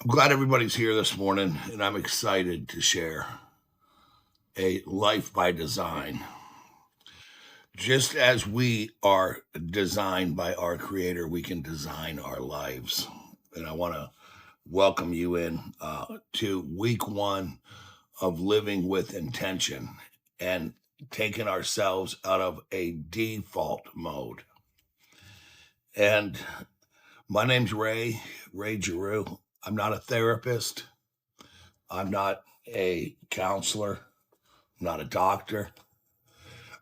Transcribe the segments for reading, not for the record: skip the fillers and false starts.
I'm glad everybody's here this morning, and I'm excited to share a life by design. Just as we are designed by our Creator, we can design our lives. And I want to welcome you in to week one of living with intention and taking ourselves out of a default mode. And my name's Ray Giroux. I'm not a therapist. I'm not a counselor. I'm not a doctor.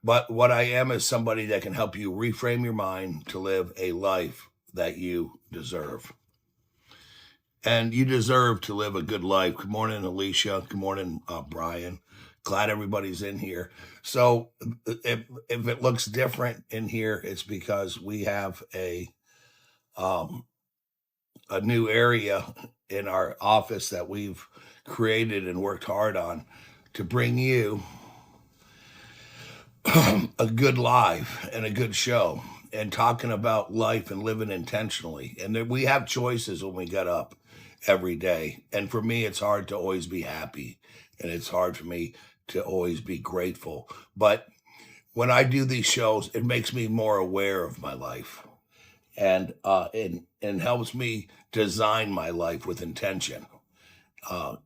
But what I am is somebody that can help you reframe your mind to live a life that you deserve. And you deserve to live a good life. Good morning, Alicia. Good morning, Brian. Glad everybody's in here. So if it looks different in here, it's because we have a new area in our office that we've created and worked hard on to bring you a good live and a good show and talking about life and living intentionally. And then we have choices when we get up every day. And for me, it's hard to always be happy, and it's hard for me to always be grateful. But when I do these shows, it makes me more aware of my life and helps me design my life with intention.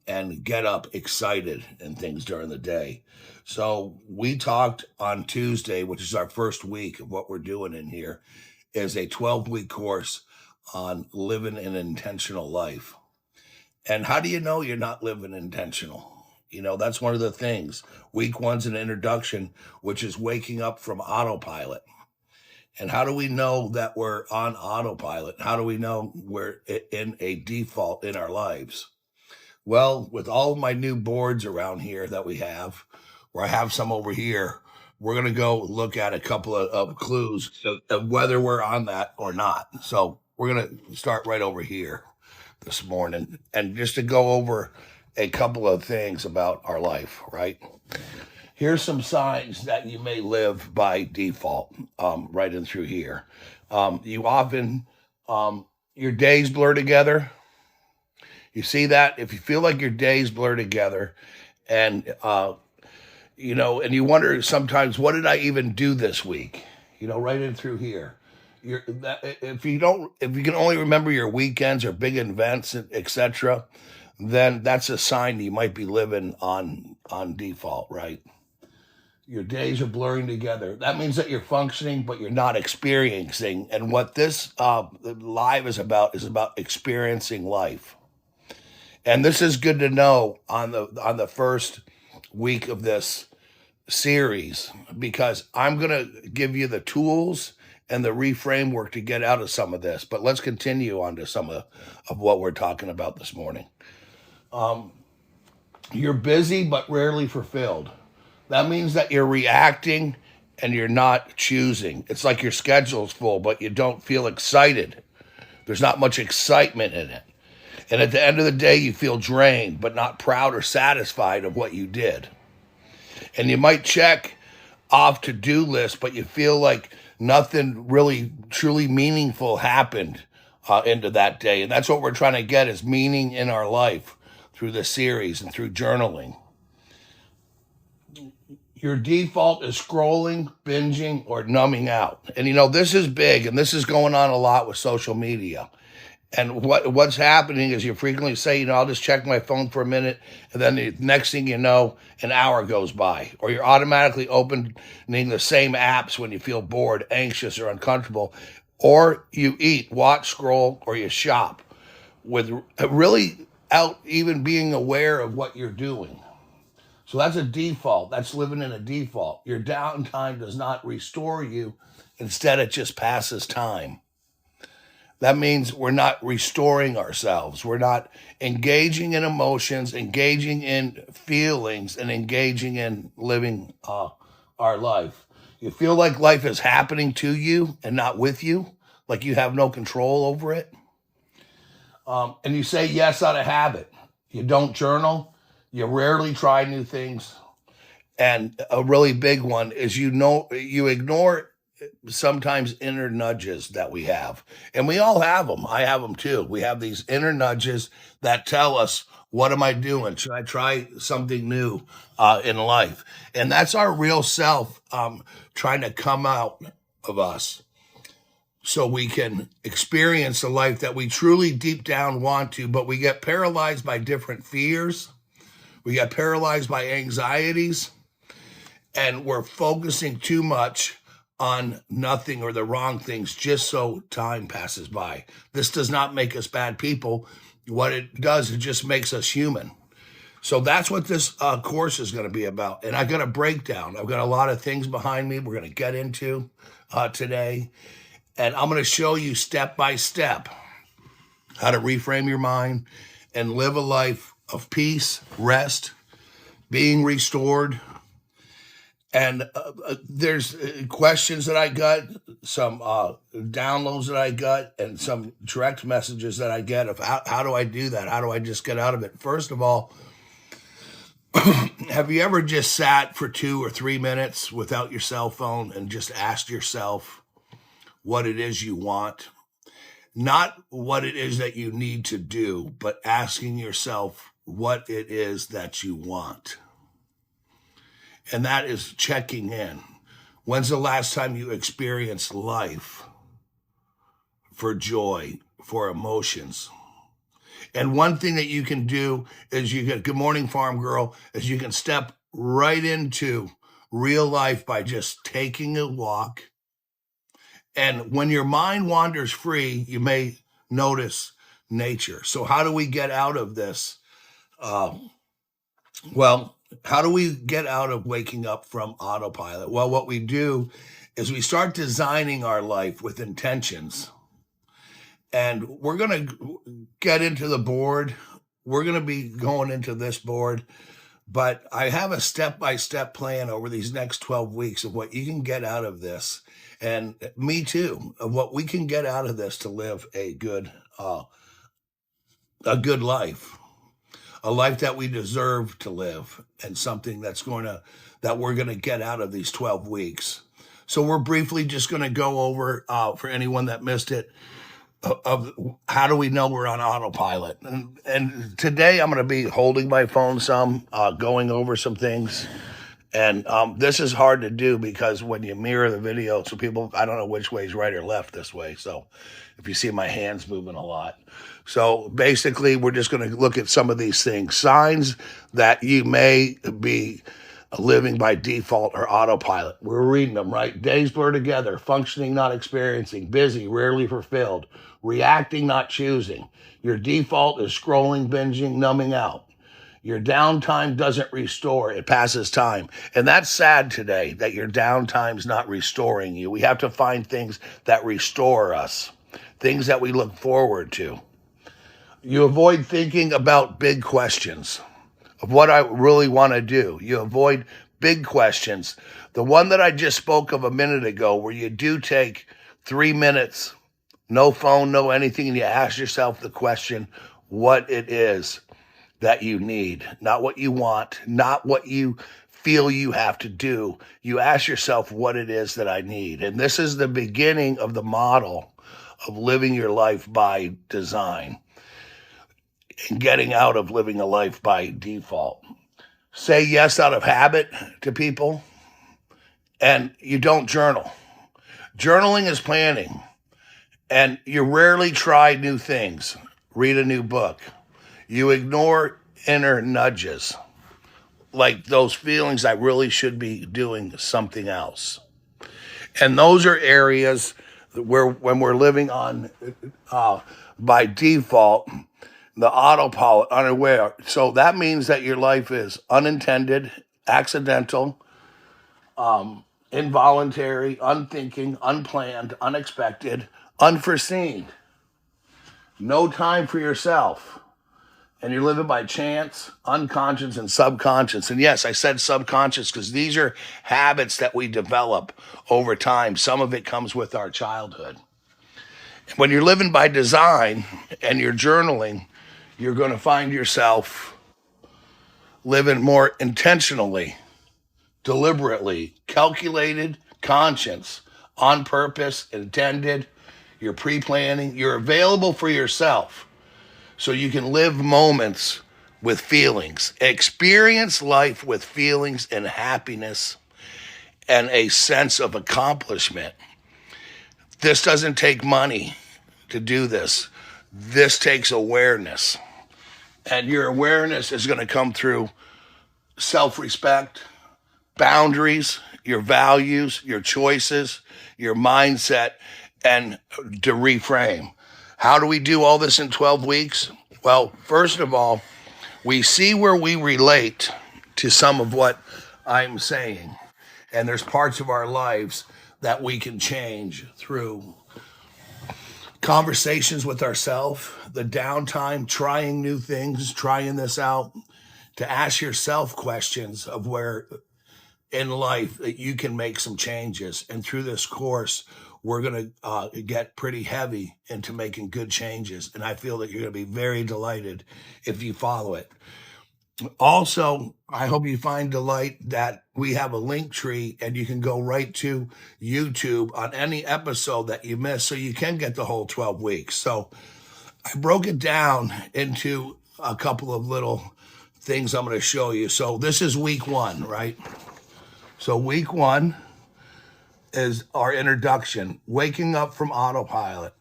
And get up excited and things during the day. So we talked on Tuesday, which is our first week of what we're doing in here, is a 12-week course on living an intentional life. And how do you know you're not living intentional? You know, that's one of the things. Week one's an introduction, which is waking up from autopilot. And how do we know that we're on autopilot? How do we know we're in a default in our lives? Well, with all of my new boards around here that we have, where I have some over here, we're going to go look at a couple of clues of whether we're on that or not. So we're going to start right over here this morning, and just to go over a couple of things about our life, right? Here's some signs that you may live by default, right in through here. You often, your days blur together. You see that? If you feel like your days blur together and, and you wonder sometimes, what did I even do this week? Right in through here. If you can only remember your weekends or big events, etc., then that's a sign you might be living on default, right? Your days are blurring together. That means that you're functioning, but you're not experiencing. And what this live is about experiencing life. And this is good to know on the first week of this series, because I'm going to give you the tools and the reframework to get out of some of this. But let's continue on to some of what we're talking about this morning. You're busy but rarely fulfilled. That means that you're reacting and you're not choosing. It's like your schedule's full, but you don't feel excited. There's not much excitement in it. And at the end of the day, you feel drained, but not proud or satisfied of what you did. And you might check off to-do lists, but you feel like nothing really truly meaningful happened into that day. And that's what we're trying to get, is meaning in our life through this series and through journaling. Your default is scrolling, binging, or numbing out. And this is big, and this is going on a lot with social media. And what's happening is you frequently say, I'll just check my phone for a minute, and then the next thing you know, an hour goes by. Or you're automatically opening the same apps when you feel bored, anxious, or uncomfortable. Or you eat, watch, scroll, or you shop, with really out even being aware of what you're doing. So that's a default. That's living in a default. Your downtime does not restore you. Instead, it just passes time. That means we're not restoring ourselves. We're not engaging in emotions, engaging in feelings, and engaging in living our life. You feel like life is happening to you and not with you, like you have no control over it. And you say yes out of habit. You don't journal. You rarely try new things. And a really big one is you ignore sometimes inner nudges that we have. And we all have them. I have them too. We have these inner nudges that tell us, what am I doing? Should I try something new in life? And that's our real self trying to come out of us so we can experience the life that we truly deep down want to, but we get paralyzed by different fears. We get paralyzed by anxieties, and we're focusing too much on nothing or the wrong things just so time passes by. This does not make us bad people. What it does, it just makes us human. So that's what this course is going to be about. And I got a breakdown. I've got a lot of things behind me we're going to get into today. And I'm going to show you step by step how to reframe your mind and live a life of peace, rest, being restored. And there's questions that I got, some downloads that I got, and some direct messages that I get of how do I do that? How do I just get out of it? First of all, have you ever just sat for 2 or 3 minutes without your cell phone and just asked yourself what it is you want? Not what it is that you need to do, but asking yourself what it is that you want. And that is checking in. When's the last time you experienced life for joy, for emotions? And one thing that you can do is good morning, farm girl, is you can step right into real life by just taking a walk. And when your mind wanders free, you may notice nature. So how do we get out of this? How do we get out of waking up from autopilot? Well, what we do is we start designing our life with intentions. And we're going to get into the board. We're going to be going into this board. But I have a step-by-step plan over these next 12 weeks of what you can get out of this. And me too, of what we can get out of this to live a good life. A life that we deserve to live, and something that we're going to get out of these 12 weeks. So we're briefly just going to go over, for anyone that missed it, of how do we know we're on autopilot. And today I'm going to be holding my phone some, going over some things. And this is hard to do because when you mirror the video, so people, I don't know which way is right or left this way. So if you see my hands moving a lot. So basically, we're just going to look at some of these things. Signs that you may be living by default or autopilot. We're reading them, right? Days blur together, functioning, not experiencing, busy, rarely fulfilled, reacting, not choosing. Your default is scrolling, binging, numbing out. Your downtime doesn't restore, it passes time. And that's sad today, that your downtime's not restoring you. We have to find things that restore us, things that we look forward to. You avoid thinking about big questions of what I really want to do. You avoid big questions. The one that I just spoke of a minute ago, where you do take 3 minutes, no phone, no anything, and you ask yourself the question, what it is that you need, not what you want, not what you feel you have to do. You ask yourself what it is that I need. And this is the beginning of the model of living your life by design and getting out of living a life by default. Say yes out of habit to people, and you don't journal. Journaling is planning, and you rarely try new things. Read a new book. You ignore inner nudges, like those feelings I really should be doing something else. And those are areas where, when we're living on by default, the autopilot, unaware. So that means that your life is unintended, accidental, involuntary, unthinking, unplanned, unexpected, unforeseen. No time for yourself. And you're living by chance, unconscious, and subconscious. And yes, I said subconscious because these are habits that we develop over time. Some of it comes with our childhood. When you're living by design and you're journaling, you're going to find yourself living more intentionally, deliberately, calculated, conscious, on purpose, intended. You're pre-planning. You're available for yourself so you can live moments with feelings, experience life with feelings and happiness and a sense of accomplishment. This doesn't take money to do this. This takes awareness. And your awareness is going to come through self respect, boundaries, your values, your choices, your mindset, and to reframe. How do we do all this in 12 weeks? Well, first of all, we see where we relate to some of what I'm saying. And there's parts of our lives that we can change through conversations with ourselves, the downtime, trying new things, trying this out, to ask yourself questions of where in life that you can make some changes. And through this course, we're going to get pretty heavy into making good changes. And I feel that you're going to be very delighted if you follow it. Also, I hope you find delight that we have a link tree and you can go right to YouTube on any episode that you miss so you can get the whole 12 weeks. So I broke it down into a couple of little things I'm going to show you. So this is week 1, right? So week 1 is our introduction, waking up from autopilot.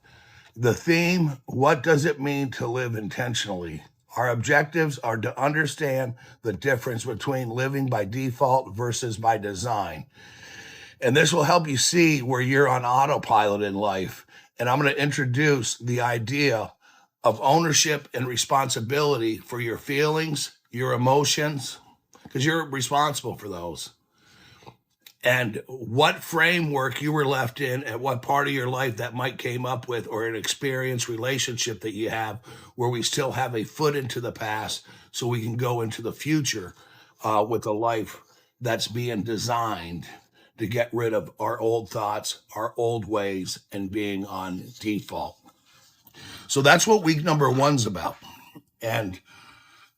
The theme, what does it mean to live intentionally? Our objectives are to understand the difference between living by default versus by design. And this will help you see where you're on autopilot in life. And I'm going to introduce the idea of ownership and responsibility for your feelings, your emotions, because you're responsible for those. And what framework you were left in at what part of your life that might came up with, or an experience, relationship that you have where we still have a foot into the past so we can go into the future with a life that's being designed to get rid of our old thoughts, our old ways, and being on default. So that's what week number 1's about. And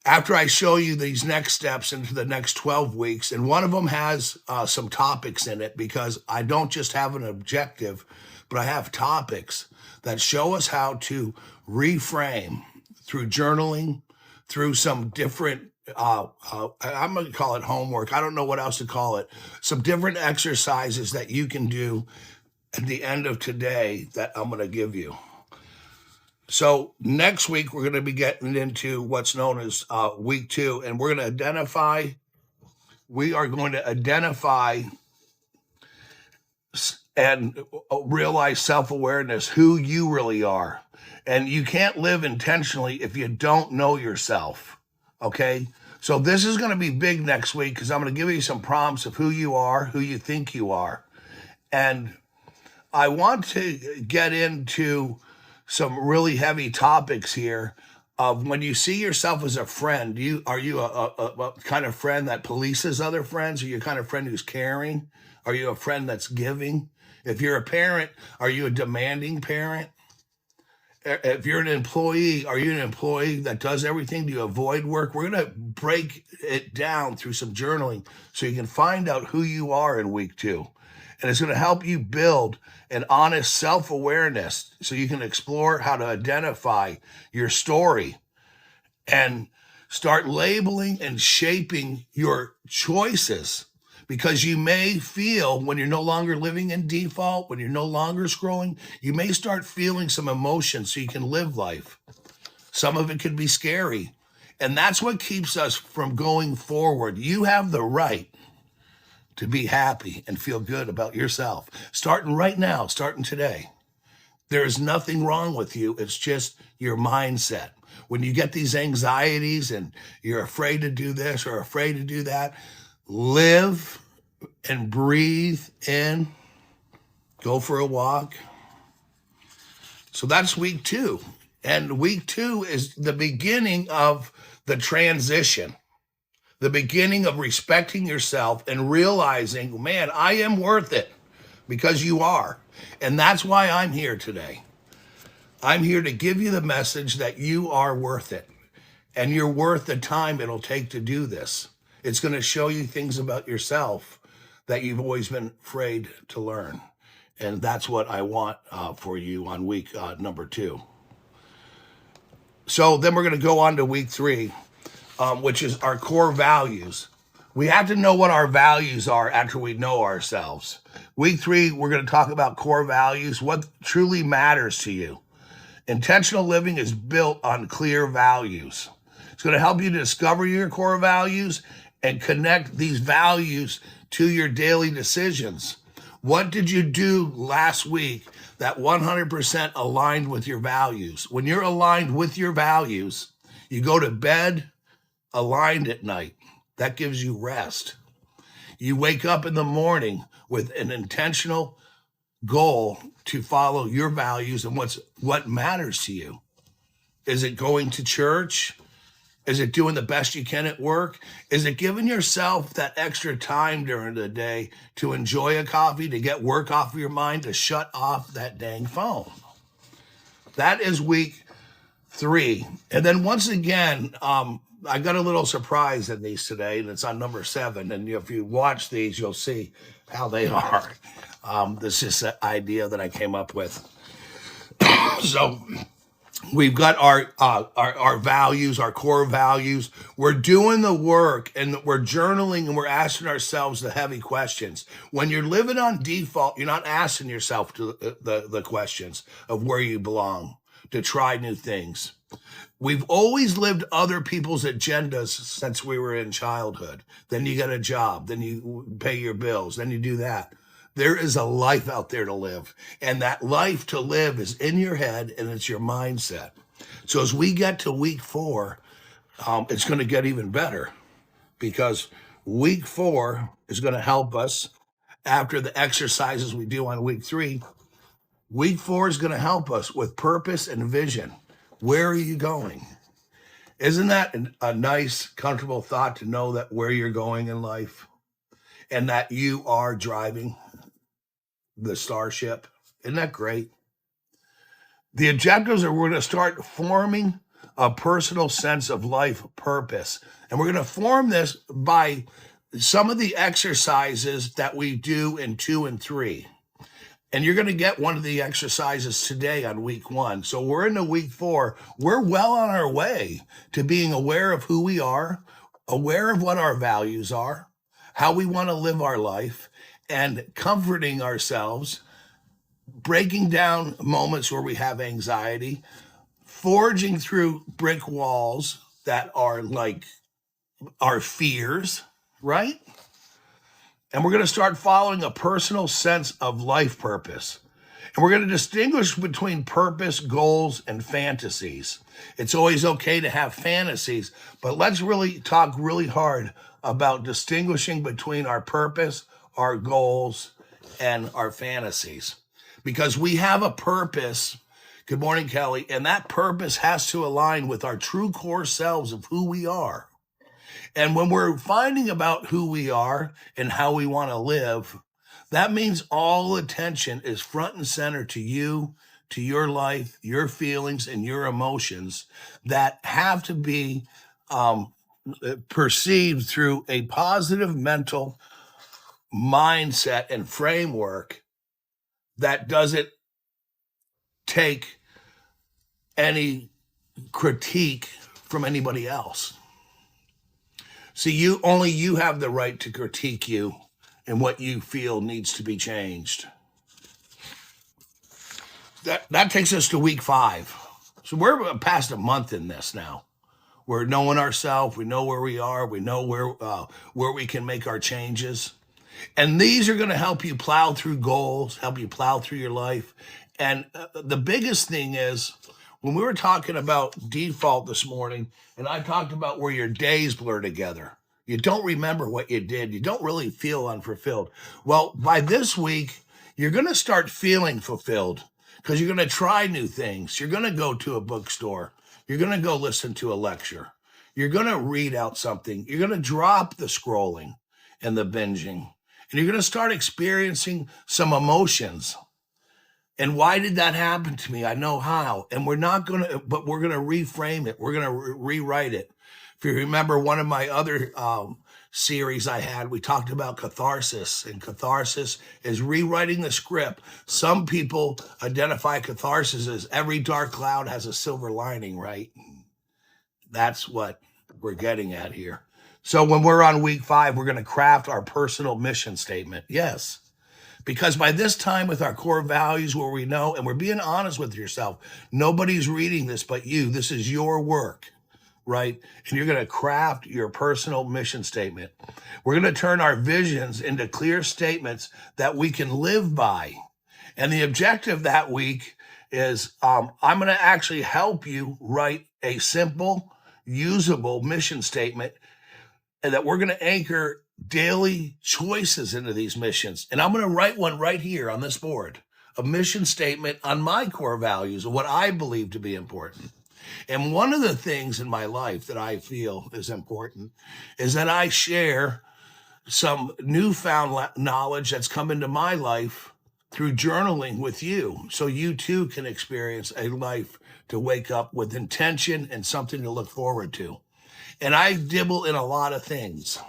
after I show you these next steps into the next 12 weeks, and one of them has some topics in it, because I don't just have an objective, but I have topics that show us how to reframe through journaling, through some different, I'm going to call it homework. I don't know what else to call it. Some different exercises that you can do at the end of today that I'm going to give you. So next week, we're going to be getting into what's known as week 2, and we are going to identify and realize self-awareness, who you really are. And you can't live intentionally if you don't know yourself, okay? So this is going to be big next week, because I'm going to give you some prompts of who you are, who you think you are. And I want to get into some really heavy topics here of when you see yourself as a friend. Are you a kind of friend that polices other friends? Are you a kind of friend who's caring? Are you a friend that's giving? If you're a parent, are you a demanding parent? If you're an employee, are you an employee that does everything? Do you avoid work? We're going to break it down through some journaling so you can find out who you are in week 2. And it's going to help you build an honest self-awareness so you can explore how to identify your story and start labeling and shaping your choices. Because you may feel, when you're no longer living in default, when you're no longer scrolling, you may start feeling some emotion so you can live life. Some of it could be scary. And that's what keeps us from going forward. You have the right to be happy and feel good about yourself. Starting right now, starting today. There is nothing wrong with you. It's just your mindset. When you get these anxieties and you're afraid to do this or afraid to do that, live and breathe in. Go for a walk. So that's week 2. And week 2 is the beginning of the transition. The beginning of respecting yourself and realizing, man, I am worth it, because you are. And that's why I'm here today. I'm here to give you the message that you are worth it. And you're worth the time it'll take to do this. It's going to show you things about yourself that you've always been afraid to learn. And that's what I want for you on week number 2. So then we're going to go on to week 3, which is our core values. We have to know what our values are after we know ourselves. Week 3, we're going to talk about core values, what truly matters to you. Intentional living is built on clear values. It's going to help you discover your core values and connect these values to your daily decisions. What did you do last week that 100% aligned with your values? When you're aligned with your values, you go to bed aligned at night. That gives you rest. You wake up in the morning with an intentional goal to follow your values and what matters to you. Is it going to church? Is it doing the best you can at work? Is it giving yourself that extra time during the day to enjoy a coffee, to get work off of your mind, to shut off that dang phone? That is week 3. And then once again, I got a little surprise in these today, and it's on number 7. And if you watch these, you'll see how they are. This is an idea that I came up with. So we've got our values, our core values. We're doing the work, and we're journaling, and we're asking ourselves the heavy questions. When you're living on default, you're not asking yourself the questions of where you belong, to try new things. We've always lived other people's agendas since we were in childhood. Then you get a job, then you pay your bills, then you do that. There is a life out there to live, and that life to live is in your head, and it's your mindset. So as we get to week 4, it's going to get even better, because week 4 is going to help us after the exercises we do on week 3. Week 4 is going to help us with purpose and vision. Where are you going? Isn't that a nice, comfortable thought to know that where you're going in life and that you are driving the starship? Isn't that great? The objectives are we're going to start forming a personal sense of life purpose. And we're going to form this by some of the exercises that we do in 2 and 3. And you're going to get one of the exercises today on week 1. So we're into week 4. We're well on our way to being aware of who we are, aware of what our values are, how we want to live our life, and comforting ourselves, breaking down moments where we have anxiety, forging through brick walls that are like our fears, right? And we're going to start following a personal sense of life purpose. And we're going to distinguish between purpose, goals, and fantasies. It's always okay to have fantasies, but let's really talk really hard about distinguishing between our purpose, our goals, and our fantasies. Because we have a purpose, good morning, Kelly, and that purpose has to align with our true core selves of who we are. And when we're finding about who we are and how we want to live, that means all attention is front and center to you, to your life, your feelings, and your emotions that have to be perceived through a positive mental mindset and framework that doesn't take any critique from anybody else. See, you have the right to critique you and what you feel needs to be changed. That takes us to week 5. So we're past a month in this now. We're knowing ourselves. We know where we are. We know where we can make our changes. And these are going to help you plow through goals, help you plow through your life. And the biggest thing is, when we were talking about default this morning, and I talked about where your days blur together, you don't remember what you did. You don't really feel unfulfilled. Well, by this week, you're going to start feeling fulfilled because you're going to try new things. You're going to go to a bookstore. You're going to go listen to a lecture. You're going to read out something. You're going to drop the scrolling and the binging. And you're going to start experiencing some emotions. And why did that happen to me? I know how. And we're not going to, but we're going to reframe it. We're going to rewrite it. If you remember one of my other series I had, we talked about catharsis. And catharsis is rewriting the script. Some people identify catharsis as every dark cloud has a silver lining, right? That's what we're getting at here. So when we're on week 5, we're going to craft our personal mission statement. Yes. Because by this time with our core values where we know, and we're being honest with yourself, nobody's reading this but you. This is your work, right? And you're going to craft your personal mission statement. We're going to turn our visions into clear statements that we can live by. And the objective that week is I'm going to actually help you write a simple, usable mission statement, and that we're going to anchor daily choices into these missions. And I'm going to write one right here on this board, a mission statement on my core values of what I believe to be important. And one of the things in my life that I feel is important is that I share some newfound knowledge that's come into my life through journaling with you, so you too can experience a life to wake up with intention and something to look forward to. And I dibble in a lot of things.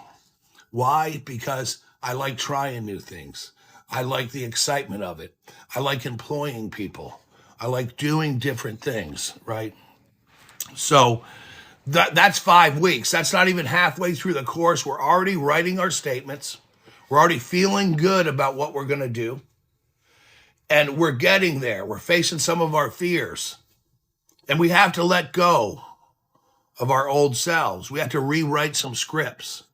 Why? Because I like trying new things. I like the excitement of it. I like employing people. I like doing different things, right? So that's 5 weeks. That's not even halfway through the course. We're already writing our statements. We're already feeling good about what we're going to do. And we're getting there. We're facing some of our fears. And we have to let go of our old selves. We have to rewrite some scripts.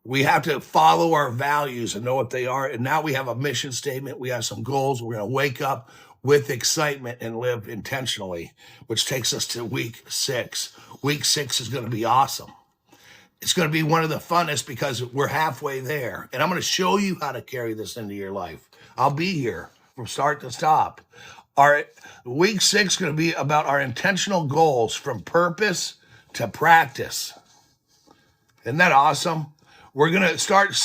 We have to follow our values and know what they are. And now we have a mission statement. We have some goals. We're going to wake up with excitement and live intentionally, which takes us to week 6. Week 6 is going to be awesome. It's going to be one of the funnest because we're halfway there. And I'm going to show you how to carry this into your life. I'll be here from start to stop. Our week 6 is going to be about our intentional goals from purpose to practice. Isn't that awesome? We're going to start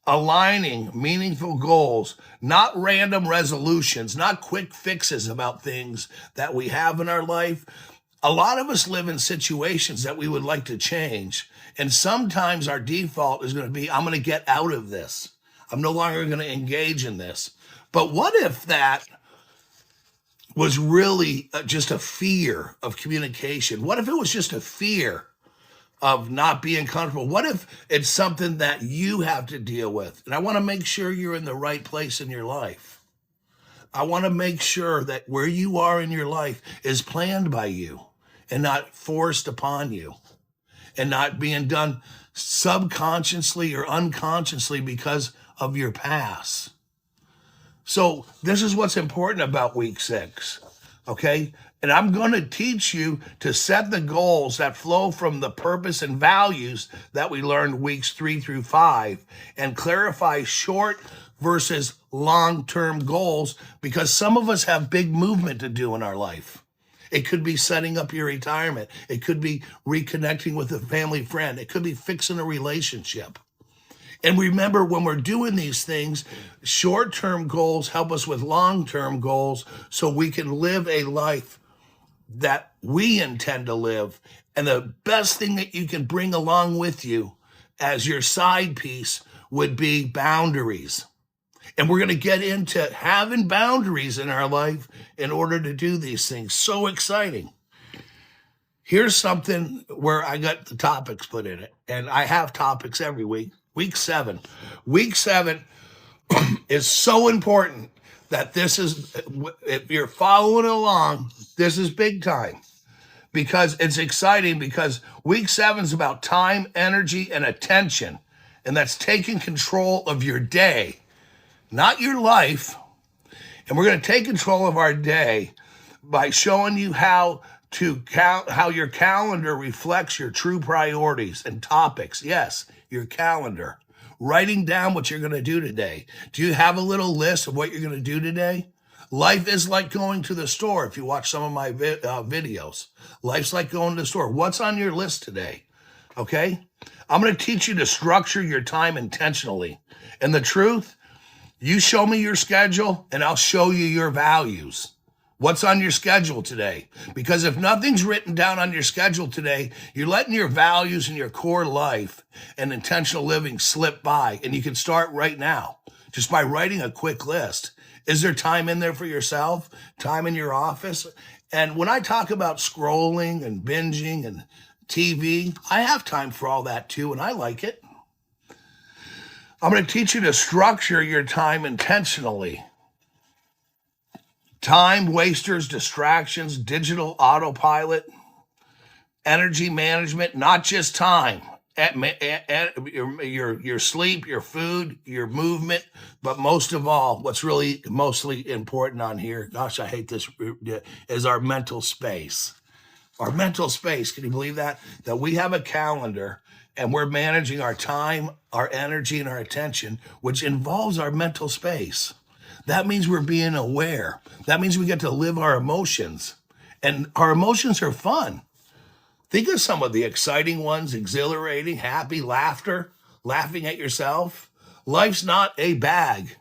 aligning meaningful goals, not random resolutions, not quick fixes about things that we have in our life. A lot of us live in situations that we would like to change. And sometimes our default is going to be, I'm going to get out of this. I'm no longer going to engage in this. But what if that was really just a fear of communication? What if it was just a fear of not being comfortable? What if it's something that you have to deal with? And I want to make sure you're in the right place in your life. I want to make sure that where you are in your life is planned by you and not forced upon you and not being done subconsciously or unconsciously because of your past. So this is what's important about week 6, okay? And I'm going to teach you to set the goals that flow from the purpose and values that we learned weeks 3 through 5 and clarify short versus long-term goals, because some of us have big movement to do in our life. It could be setting up your retirement. It could be reconnecting with a family friend. It could be fixing a relationship. And remember, when we're doing these things, short-term goals help us with long-term goals so we can live a life that we intend to live. And the best thing that you can bring along with you as your side piece would be boundaries. And we're going to get into having boundaries in our life in order to do these things. So exciting. Here's something where I got the topics put in it. And I have topics every week. Week 7. Week 7 is so important that this is, if you're following along, this is big time. Because it's exciting, because week 7 is about time, energy, and attention. And that's taking control of your day, not your life. And we're going to take control of our day by showing you how your calendar reflects your true priorities and topics. Yes, your calendar. Writing down what you're going to do today. Do you have a little list of what you're going to do today? Life is like going to the store. If you watch some of my videos, life's like going to the store. What's on your list today? Okay? I'm going to teach you to structure your time intentionally. And the truth, You show me your schedule and I'll show you your values. What's on your schedule today? Because if nothing's written down on your schedule today, you're letting your values and your core life and intentional living slip by. And you can start right now just by writing a quick list. Is there time in there for yourself? Time in your office? And when I talk about scrolling and binging and TV, I have time for all that too, and I like it. I'm going to teach you to structure your time intentionally. Time wasters, distractions, digital autopilot, energy management, not just time. Your sleep, your food, your movement, but most of all, what's really mostly important on here, gosh, I hate this, is our mental space. Our mental space, can you believe that? That we have a calendar and we're managing our time, our energy, and our attention, which involves our mental space. That means we're being aware. That means we get to live our emotions. And our emotions are fun. Think of some of the exciting ones, exhilarating, happy, laughter, laughing at yourself. Life's not a bag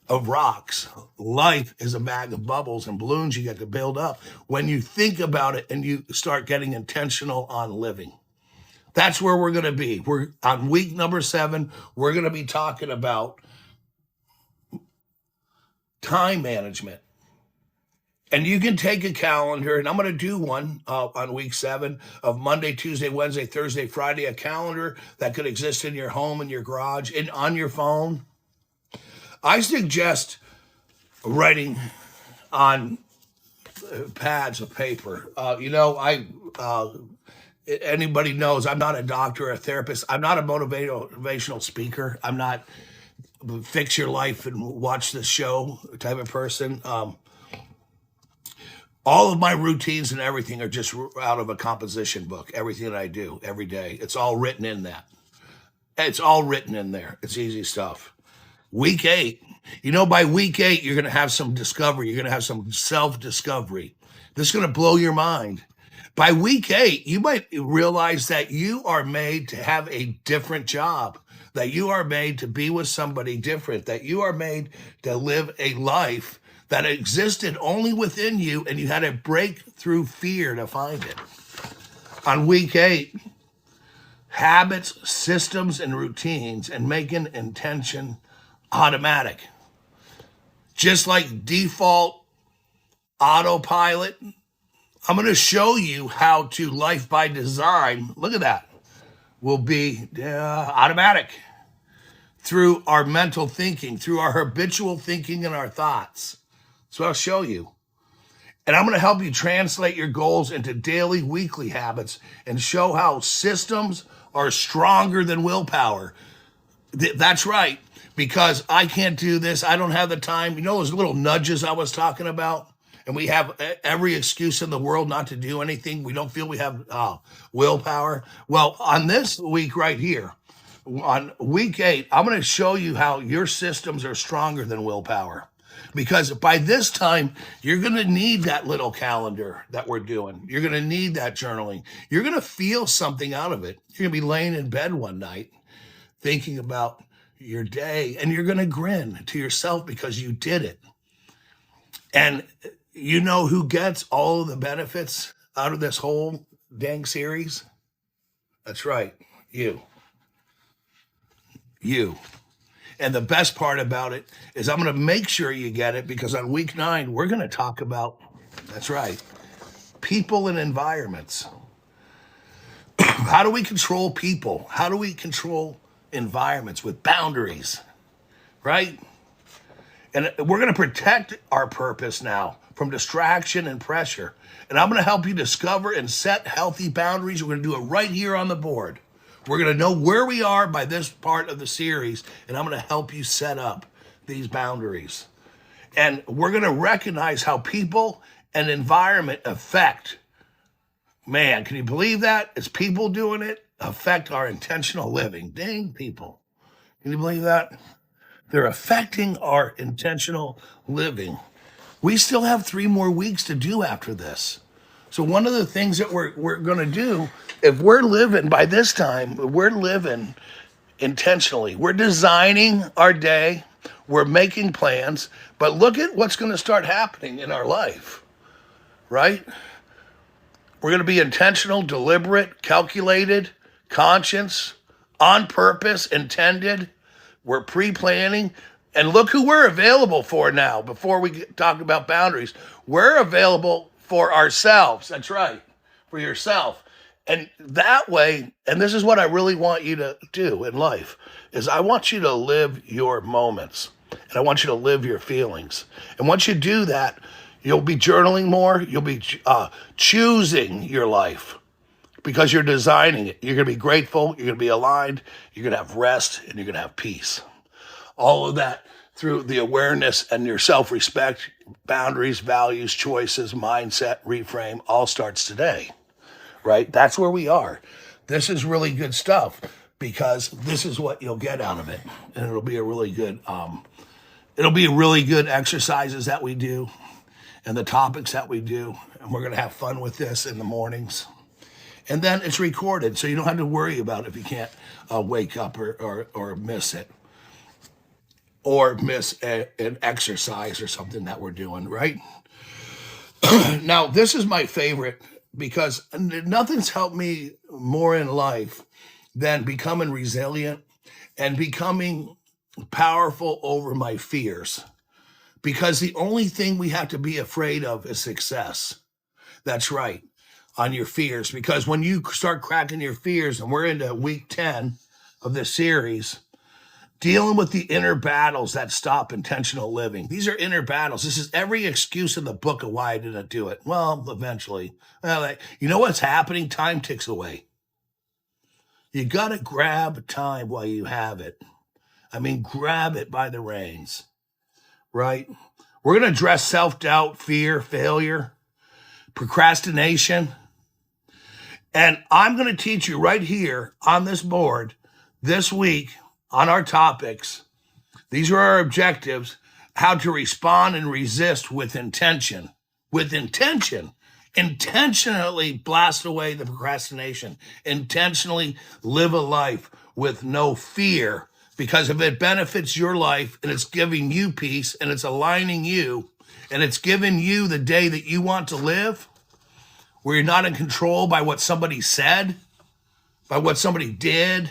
of rocks. Life is a bag of bubbles and balloons you get to build up when you think about it and you start getting intentional on living. That's where we're going to be. We're on week number 7. We're going to be talking about time management. And you can take a calendar, and I'm going to do one on week 7 of Monday, Tuesday, Wednesday, Thursday, Friday, a calendar that could exist in your home, in your garage, and on your phone. I suggest writing on pads of paper. Anybody knows I'm not a doctor or a therapist. I'm not a motivational speaker. I'm not fix your life and watch this show type of person. All of my routines and everything are just out of a composition book. Everything that I do every day, it's all written in that. It's all written in there. It's easy stuff. Week 8, by week 8, you're going to have some discovery. You're going to have some self-discovery. This is going to blow your mind. By week 8, you might realize that you are made to have a different job, that you are made to be with somebody different, that you are made to live a life that existed only within you, and you had to break through fear to find it. On week 8, habits, systems, and routines, and making intention automatic. Just like default autopilot, I'm going to show you how to life by design, look at that, will be automatic through our mental thinking, through our habitual thinking and our thoughts. So I'll show you. And I'm going to help you translate your goals into daily, weekly habits and show how systems are stronger than willpower. That's right, because I can't do this. I don't have the time. Those little nudges I was talking about? And we have every excuse in the world not to do anything. We don't feel we have willpower. Well, on this week right here, on week 8, I'm going to show you how your systems are stronger than willpower. Because by this time, you're going to need that little calendar that we're doing. You're going to need that journaling. You're going to feel something out of it. You're going to be laying in bed one night thinking about your day, and you're going to grin to yourself because you did it. And you know who gets all of the benefits out of this whole dang series? That's right, you. You. And the best part about it is I'm going to make sure you get it, because on week 9, we're going to talk about, that's right, people and environments. How do we control people? How do we control environments with boundaries, right? And we're going to protect our purpose now from distraction and pressure. And I'm going to help you discover and set healthy boundaries. We're going to do it right here on the board. We're going to know where we are by this part of the series, and I'm going to help you set up these boundaries. And we're going to recognize how people and environment affect. Man, can you believe that? It's people doing it, affect our intentional living. Dang, people. Can you believe that? They're affecting our intentional living. We still have 3 more weeks to do after this. So one of the things that we're going to do, if we're living, by this time, we're living intentionally. We're designing our day. We're making plans, but look at what's going to start happening in our life, right? We're going to be intentional, deliberate, calculated, conscious, on purpose, intended. We're pre-planning. And look who we're available for now. Before we talk about boundaries, we're available for ourselves. That's right, for yourself. And that way, and this is what I really want you to do in life, is I want you to live your moments. And I want you to live your feelings. And once you do that, you'll be journaling more. You'll be choosing your life because you're designing it. You're going to be grateful. You're going to be aligned. You're going to have rest, and you're going to have peace. All of that through the awareness and your self-respect, boundaries, values, choices, mindset, reframe, all starts today, right? That's where we are. This is really good stuff because this is what you'll get out of it. And it'll be a really good, exercises that we do and the topics that we do. And we're going to have fun with this in the mornings. And then it's recorded, so you don't have to worry about if you can't wake up or miss it. Or miss an exercise or something that we're doing, right? Now, this is my favorite because nothing's helped me more in life than becoming resilient and becoming powerful over my fears. Because the only thing we have to be afraid of is success. That's right, on your fears. Because when you start cracking your fears, and we're into week 10 of this series, dealing with the inner battles that stop intentional living. These are inner battles. This is every excuse in the book of why I didn't do it. Well, eventually. Well, you know what's happening? Time ticks away. You got to grab time while you have it. I mean, grab it by the reins, right? We're going to address self-doubt, fear, failure, procrastination. And I'm going to teach you right here on this board this week on our topics. These are our objectives, how to respond and resist with intention. With intention. Intentionally blast away the procrastination. Intentionally live a life with no fear. Because if it benefits your life and it's giving you peace and it's aligning you and it's giving you the day that you want to live, where you're not in control by what somebody said, by what somebody did,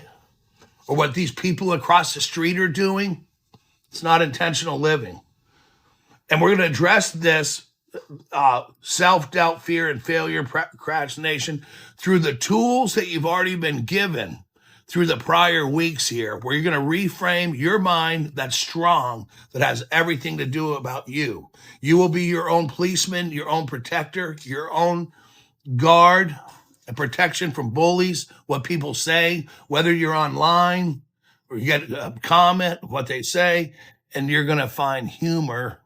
or what these people across the street are doing, it's not intentional living. And we're going to address this self-doubt, fear, and failure, procrastination through the tools that you've already been given through the prior weeks here, where you're going to reframe your mind that's strong, that has everything to do about you. You will be your own policeman, your own protector, your own guard, and protection from bullies, what people say, whether you're online or you get a comment, what they say, and you're going to find humor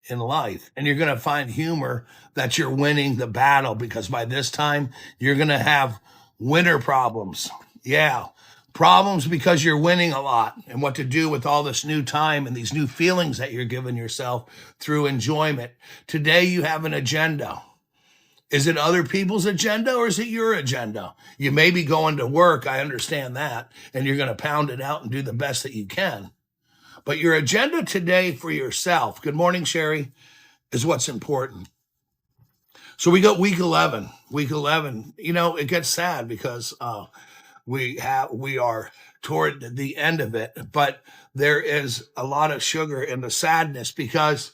in life. And you're going to find humor that you're winning the battle, because by this time you're going to have winner problems. Yeah. Problems because you're winning a lot, and what to do with all this new time and these new feelings that you're giving yourself through enjoyment. Today you have an agenda. Is it other people's agenda or is it your agenda? You may be going to work, I understand that, and you're going to pound it out and do the best that you can. But your agenda today for yourself, good morning, Sherry, is what's important. So we got week 11. Week 11, it gets sad because we are toward the end of it, but there is a lot of sugar in the sadness, because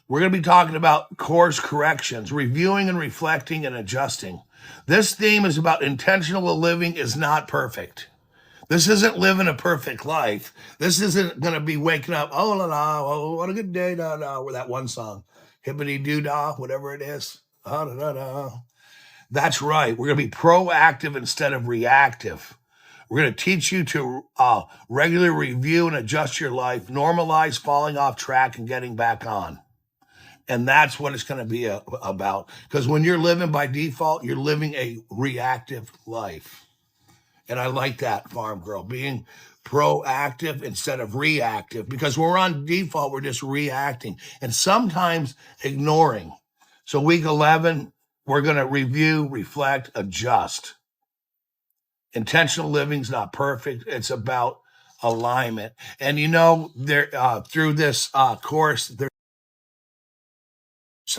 we're going to be talking about course corrections, reviewing and reflecting and adjusting. This theme is about intentional living is not perfect. This isn't living a perfect life. This isn't going to be waking up, oh, la, la, oh, what a good day, da, da, or that one song, hippity doo dah, whatever it is. Da, da, da, da. That's right. We're going to be proactive instead of reactive. We're going to teach you to regularly review and adjust your life, normalize falling off track and getting back on. And that's what it's going to be about. Because when you're living by default, you're living a reactive life. And I like that, Farm Girl, being proactive instead of reactive. Because when we're on default, we're just reacting and sometimes ignoring. So week 11, we're going to review, reflect, adjust. Intentional living is not perfect. It's about alignment. And there through this course, they're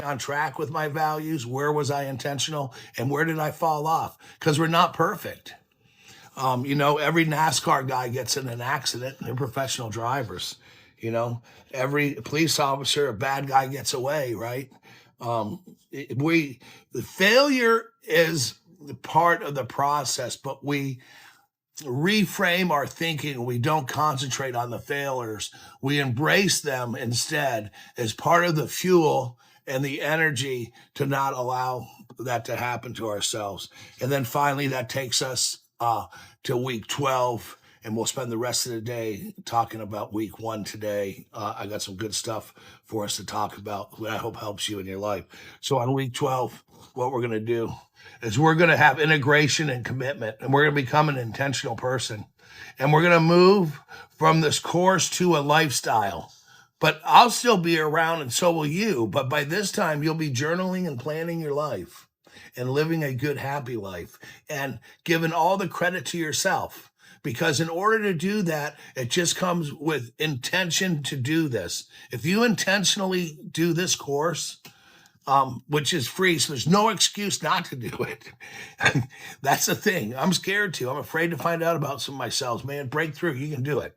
on track with my values. Where was I intentional, and where did I fall off? Because we're not perfect. Every NASCAR guy gets in an accident. They're professional drivers. You know, every police officer, a bad guy gets away, right? The failure is the part of the process, but we reframe our thinking. We don't concentrate on the failures. We embrace them instead as part of the fuel and the energy to not allow that to happen to ourselves. And then finally, that takes us to week 12. And we'll spend the rest of the day talking about week 1 today. I got some good stuff for us to talk about that I hope helps you in your life. So on week 12, what we're going to do is we're going to have integration and commitment, and we're going to become an intentional person. And we're going to move from this course to a lifestyle. But I'll still be around, and so will you. But by this time, you'll be journaling and planning your life and living a good, happy life and giving all the credit to yourself. Because in order to do that, it just comes with intention to do this. If you intentionally do this course, which is free, so there's no excuse not to do it. That's the thing. I'm scared to. I'm afraid to find out about some of myself. Man, breakthrough, you can do it.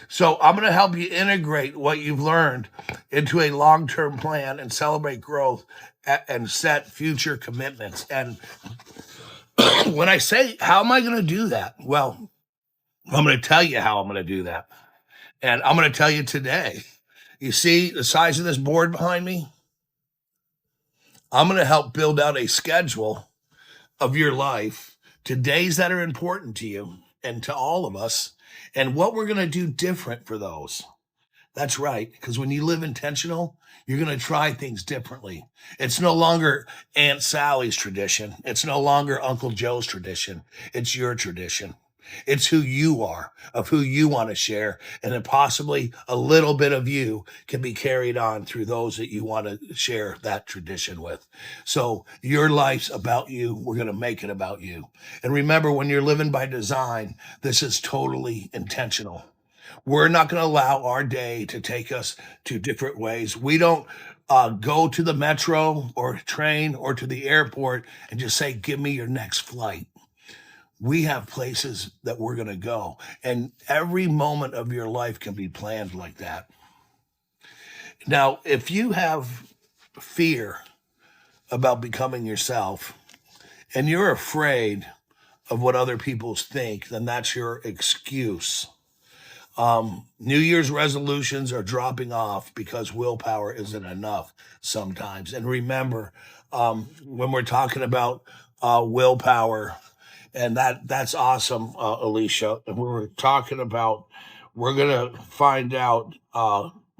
So I'm going to help you integrate what you've learned into a long-term plan and celebrate growth and set future commitments. And when I say, how am I going to do that? Well, I'm going to tell you how I'm going to do that. And I'm going to tell you today. You see the size of this board behind me? I'm going to help build out a schedule of your life to days that are important to you and to all of us, and what we're going to do different for those. That's right. Because when you live intentional, you're going to try things differently. It's no longer Aunt Sally's tradition. It's no longer Uncle Joe's tradition. It's your tradition. It's who you are, of who you want to share, and then possibly a little bit of you can be carried on through those that you want to share that tradition with. So your life's about you. We're going to make it about you. And remember, when you're living by design, this is totally intentional. We're not going to allow our day to take us to different ways. We don't go to the metro or train or to the airport and just say, give me your next flight. We have places that we're going to go, and every moment of your life can be planned like that. Now, if you have fear about becoming yourself and you're afraid of what other people think, then that's your excuse. New Year's resolutions are dropping off because willpower isn't enough sometimes. And remember, when we're talking about willpower, and that's awesome, Alicia. And we were talking about, we're gonna find out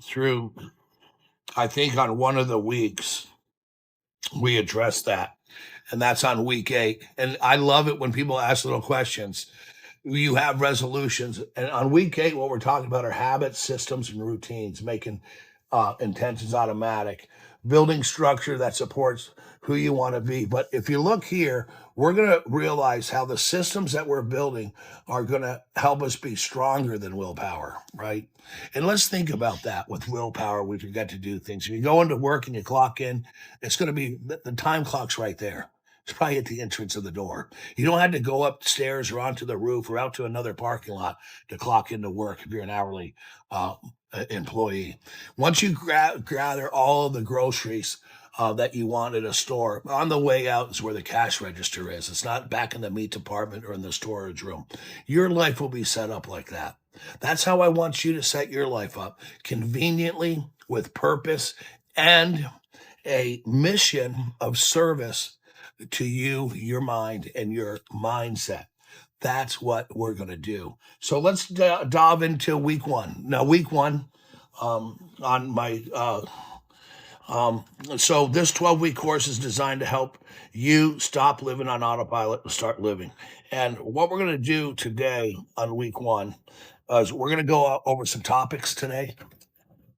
through, I think on one of the weeks we addressed that, and that's on week 8. And I love it when people ask little questions. You have resolutions, and on week 8, what we're talking about are habits, systems, and routines, making intentions automatic, building structure that supports who you want to be. But if you look here, we're going to realize how the systems that we're building are going to help us be stronger than willpower, right? And let's think about that. With willpower, we forget to do things. If you go into work and you clock in, it's going to be the time clock's right there. It's probably at the entrance of the door. You don't have to go upstairs or onto the roof or out to another parking lot to clock into work if you're an hourly employee. Once you gather all of the groceries that you want at a store, on the way out is where the cash register is. It's not back in the meat department or in the storage room. Your life will be set up like that. That's how I want you to set your life up, conveniently, with purpose and a mission of service to you, your mind, and your mindset. That's what we're going to do. So let's dive into week 1. Now, week 1, on my so this 12-week course is designed to help you stop living on autopilot and start living. And what we're going to do today on week 1 is we're going to go over some topics today.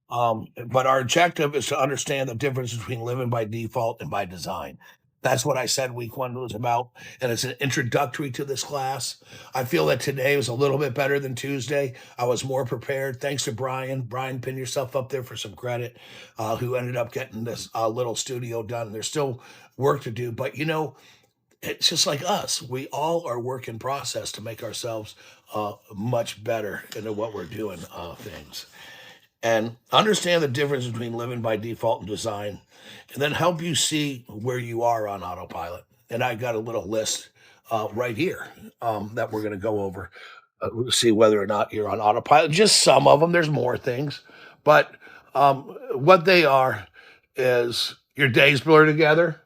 But our objective is to understand the difference between living by default and by design. That's what I said week one was about. And it's an introductory to this class. I feel that today was a little bit better than Tuesday. I was more prepared. Thanks to Brian. Brian, pin yourself up there for some credit, who ended up getting this little studio done. There's still work to do, but it's just like us. We all are work in process to make ourselves much better into what we're doing things. And understand the difference between living by default and design, and then help you see where you are on autopilot. And I got a little list right here that we're going to go over, see whether or not you're on autopilot. Just some of them. There's more things, but what they are is your days blur together,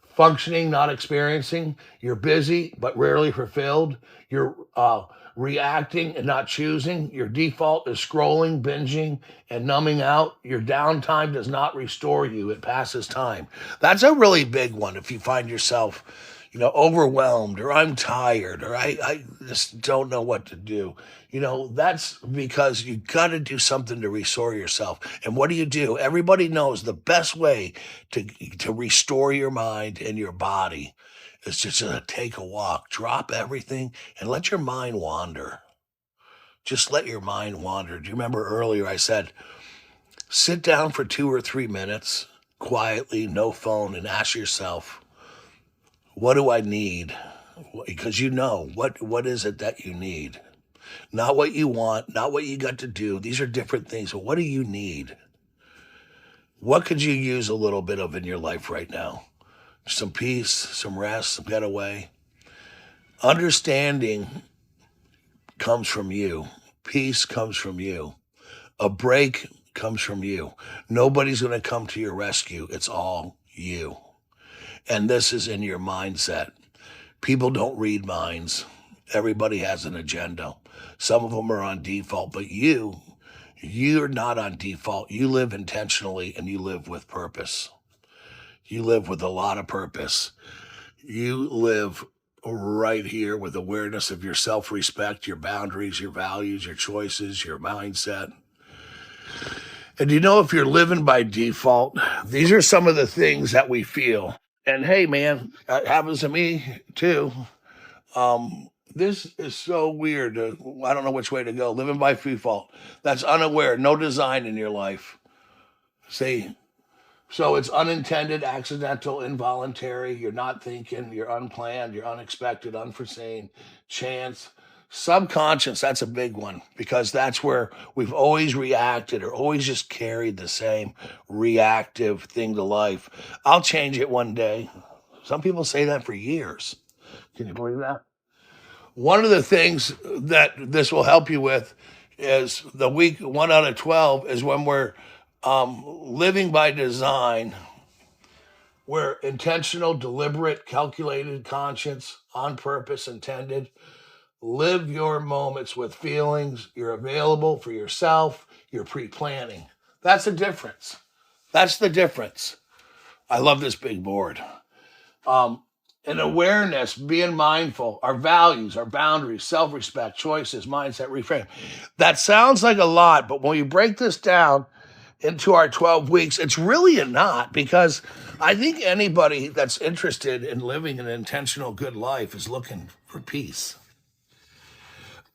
functioning, not experiencing. You're busy, but rarely fulfilled. You're reacting and not choosing. Your default is scrolling, binging, and numbing out. Your downtime does not restore you, it passes time. That's a really big one if you find yourself, overwhelmed, or I'm tired, or I just don't know what to do. That's because you got to do something to restore yourself. And what do? Everybody knows the best way to restore your mind and your body is just to take a walk, drop everything, and let your mind wander. Just let your mind wander. Do you remember earlier I said, sit down for 2 or 3 minutes, quietly, no phone, and ask yourself, what do I need? Because what is it that you need? Not what you want, not what you got to do. These are different things, but what do you need? What could you use a little bit of in your life right now? Some peace, some rest, some getaway. Understanding comes from you. Peace comes from you. A break comes from you. Nobody's going to come to your rescue. It's all you. And this is in your mindset. People don't read minds. Everybody has an agenda. Some of them are on default, but you're not on default. You live intentionally and you live with purpose. You live with a lot of purpose. You live right here with awareness of your self-respect, your boundaries, your values, your choices, your mindset. And if you're living by default, these are some of the things that we feel. And hey, man, it happens to me too. This is so weird. I don't know which way to go. Living by default. That's unaware, no design in your life. See, so it's unintended, accidental, involuntary. You're not thinking, you're unplanned, you're unexpected, unforeseen, chance. Subconscious, that's a big one because that's where we've always reacted or always just carried the same reactive thing to life. I'll change it one day. Some people say that for years. Can you believe that? One of the things that this will help you with is the week 1 out of 12 is when we're living by design. We're intentional, deliberate, calculated, conscious, on purpose, intended. Live your moments with feelings. You're available for yourself. You're pre-planning. That's the difference. That's the difference. I love this big board. An awareness, being mindful, our values, our boundaries, self-respect, choices, mindset, reframe. That sounds like a lot, but when you break this down into our 12 weeks, it's really not, because I think anybody that's interested in living an intentional good life is looking for peace.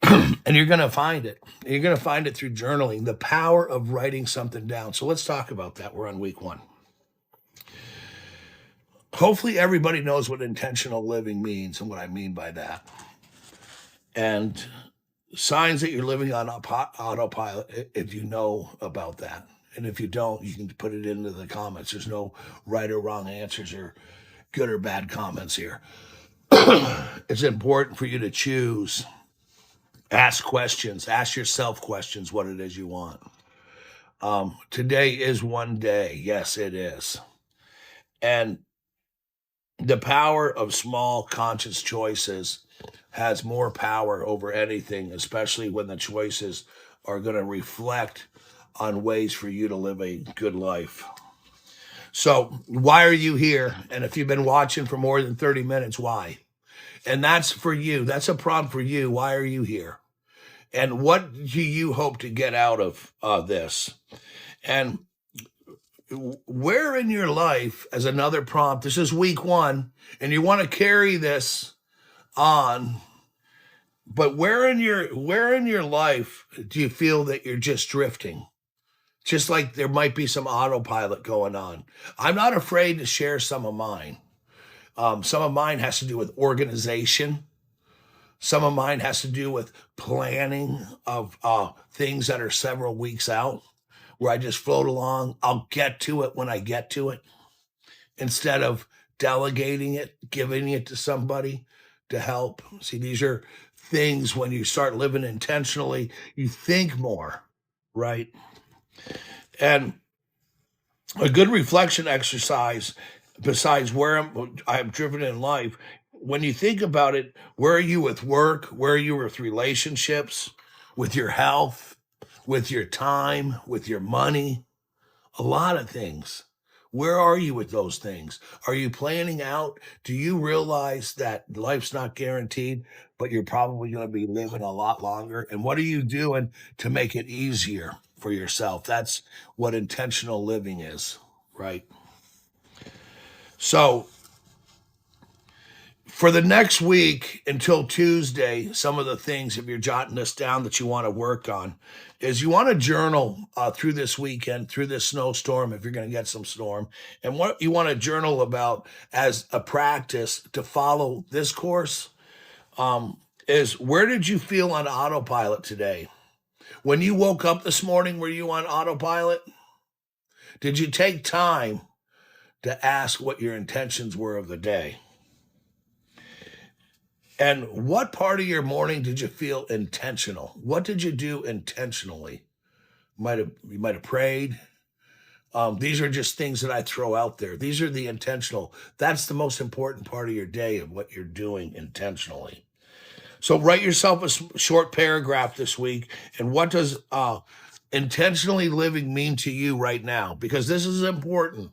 And you're going to find it. You're going to find it through journaling, the power of writing something down. So let's talk about that. We're on week 1. Hopefully everybody knows what intentional living means and what I mean by that. And signs that you're living on autopilot, if you know about that. And if you don't, you can put it into the comments. There's no right or wrong answers or good or bad comments here. It's important for you to choose. Ask questions. Ask yourself questions, what it is you want. Today is one day. Yes, it is. And the power of small conscious choices has more power over anything, especially when the choices are going to reflect on ways for you to live a good life. So why are you here? And if you've been watching for more than 30 minutes, why? And that's for you. That's a prompt for you. Why are you here? And what do you hope to get out of this? And where in your life, as another prompt, this is week one, and you want to carry this on, but where in your life do you feel that you're just drifting? Just like there might be some autopilot going on. I'm not afraid to share some of mine. Some of mine has to do with organization. Some of mine has to do with planning of things that are several weeks out, where I just float along. I'll get to it when I get to it instead of delegating it, giving it to somebody to help. See, these are things when you start living intentionally, you think more, right? And a good reflection exercise, besides where I'm driven in life, when you think about it, where are you with work? Where are you with relationships, with your health, with your time, with your money? A lot of things. Where are you with those things? Are you planning out? Do you realize that life's not guaranteed, but you're probably going to be living a lot longer? And what are you doing to make it easier for yourself? That's what intentional living is, right? So, for the next week until Tuesday, some of the things, if you're jotting this down, that you want to work on is you want to journal through this weekend, through this snowstorm, if you're going to get some storm. And what you want to journal about as a practice to follow this course is, where did you feel on autopilot today? When you woke up this morning, were you on autopilot? Did you take time to ask what your intentions were of the day? And what part of your morning did you feel intentional? What did you do intentionally? You might have prayed. These are just things that I throw out there. These are the intentional. That's the most important part of your day, of what you're doing intentionally. So write yourself a short paragraph this week. And what does intentionally living mean to you right now? Because this is important.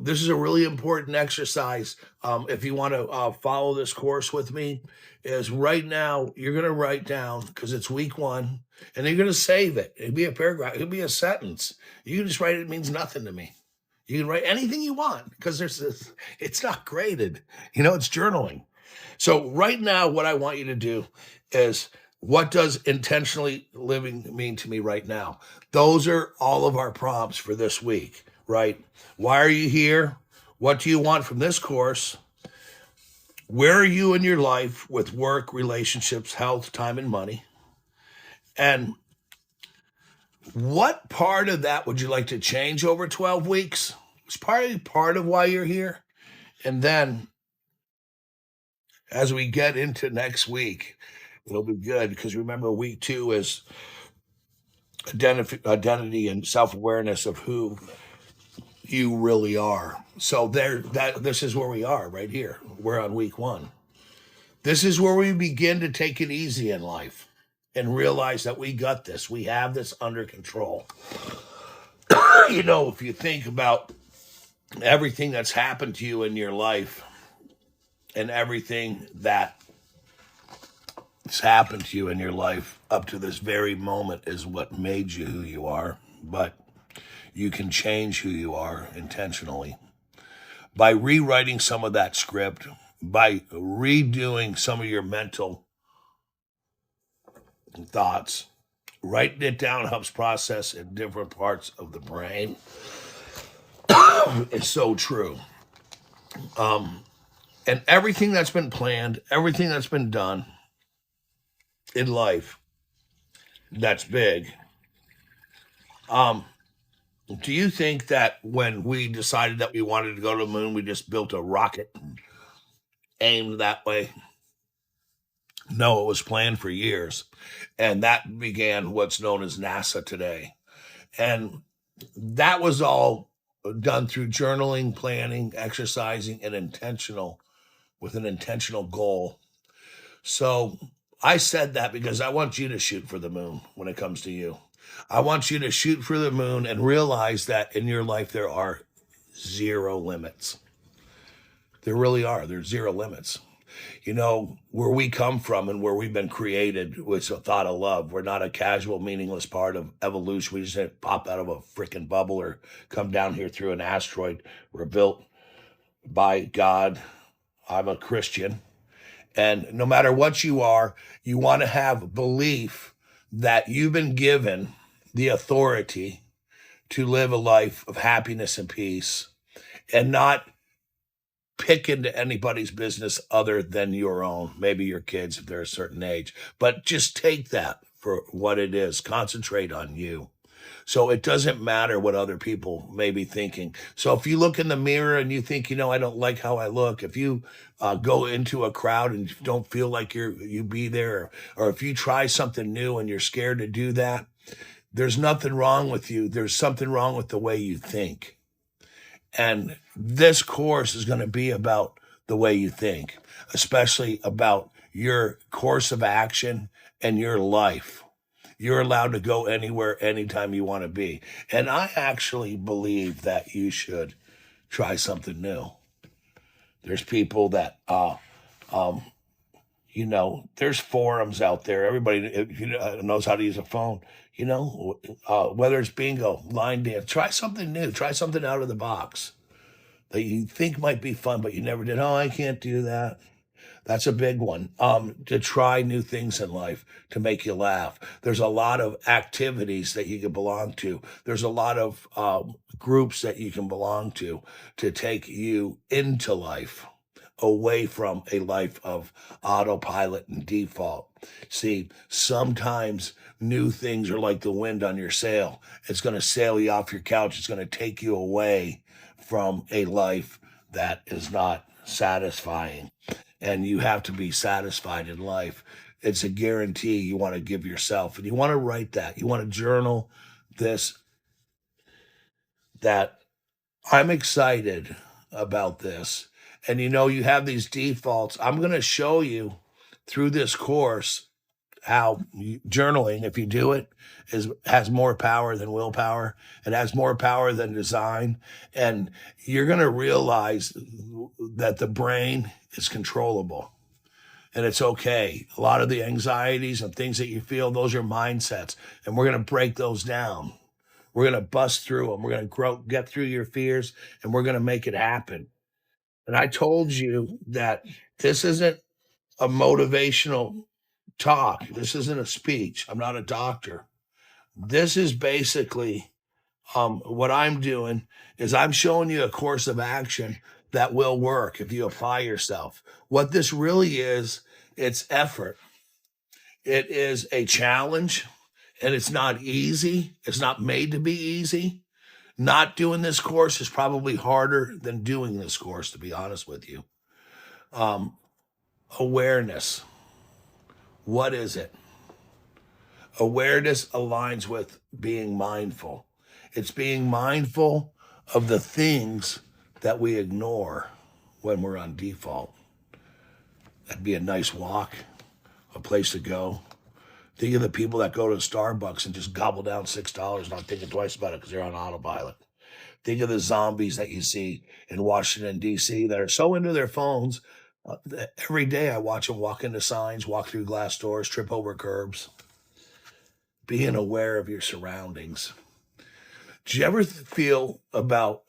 This is a really important exercise. If you want to follow this course with me, is right now you're going to write down, because it's week one, and you're going to save it. It'll be a paragraph. It'll be a sentence. You can just write it means nothing to me. You can write anything you want, because it's not graded. It's journaling. So right now, what I want you to do is, what does intentionally living mean to me right now? Those are all of our prompts for this week. Right? Why are you here? What do you want from this course? Where are you in your life with work, relationships, health, time, and money? And what part of that would you like to change over 12 weeks? It's part of why you're here. And then as we get into next week, it'll be good, because remember, week 2 is identity and self-awareness of who you really are. So this is where we are right here. We're on week 1. This is where we begin to take it easy in life and realize that we got this. We have this under control. If you think about everything that's happened to you in your life, and everything that's happened to you in your life up to this very moment is what made you who you are. But you can change who you are intentionally by rewriting some of that script, by redoing some of your mental thoughts. Writing it down helps process in different parts of the brain. It's so true. And everything that's been planned, everything that's been done in life that's big, do you think that when we decided that we wanted to go to the moon, we just built a rocket and aimed that way? No, it was planned for years. And that began what's known as NASA today. And that was all done through journaling, planning, exercising, and with an intentional goal. So I said that because I want you to shoot for the moon when it comes to you. I want you to shoot for the moon and realize that in your life there are zero limits. There really are. There's zero limits. Where we come from and where we've been created was a thought of love. We're not a casual, meaningless part of evolution. We just didn't pop out of a freaking bubble or come down here through an asteroid. We're built by God. I'm a Christian. And no matter what you are, you want to have belief that you've been given the authority to live a life of happiness and peace and not pick into anybody's business other than your own, maybe your kids if they're a certain age. But just take that for what it is. Concentrate on you. So it doesn't matter what other people may be thinking. So if you look in the mirror and you think, I don't like how I look, if you go into a crowd and don't feel like you be there, or if you try something new and you're scared to do that, there's nothing wrong with you. There's something wrong with the way you think. And this course is going to be about the way you think, especially about your course of action and your life. You're allowed to go anywhere, anytime you want to be. And I actually believe that you should try something new. There's people that, there's forums out there. Everybody knows how to use a phone. Whether it's bingo, line dance, try something new. Try something out of the box that you think might be fun, but you never did. Oh, I can't do that. That's a big one. To try new things in life to make you laugh. There's a lot of activities that you can belong to. There's a lot of groups that you can belong to take you into life, away from a life of autopilot and default. See, sometimes new things are like the wind on your sail. It's going to sail you off your couch. It's going to take you away from a life that is not satisfying. And you have to be satisfied in life. It's a guarantee you want to give yourself. And you want to write that. You want to journal this, that I'm excited about this. And you have these defaults. I'm going to show you through this course how journaling, if you do it, has more power than willpower. It has more power than design. And you're going to realize that the brain is controllable. And it's okay. A lot of the anxieties and things that you feel, those are mindsets. And we're going to break those down. We're going to bust through them. We're going to get through your fears, and we're going to make it happen. And I told you that this isn't a motivational talk. This isn't a speech. I'm not a doctor. This is basically what I'm doing is I'm showing you a course of action that will work if you apply yourself. What this really is, it's effort. It is a challenge, and it's not easy. It's not made to be easy. Not doing this course is probably harder than doing this course, to be honest with you. Awareness. What is it? Awareness aligns with being mindful. It's being mindful of the things that we ignore when we're on default. That'd be a nice walk, a place to go. Think of the people that go to Starbucks and just gobble down $6, not thinking twice about it because they're on autopilot. Think of the zombies that you see in Washington, D.C. that are so into their phones. Every day I watch them walk into signs, walk through glass doors, trip over curbs. Being aware of your surroundings. Do you ever feel about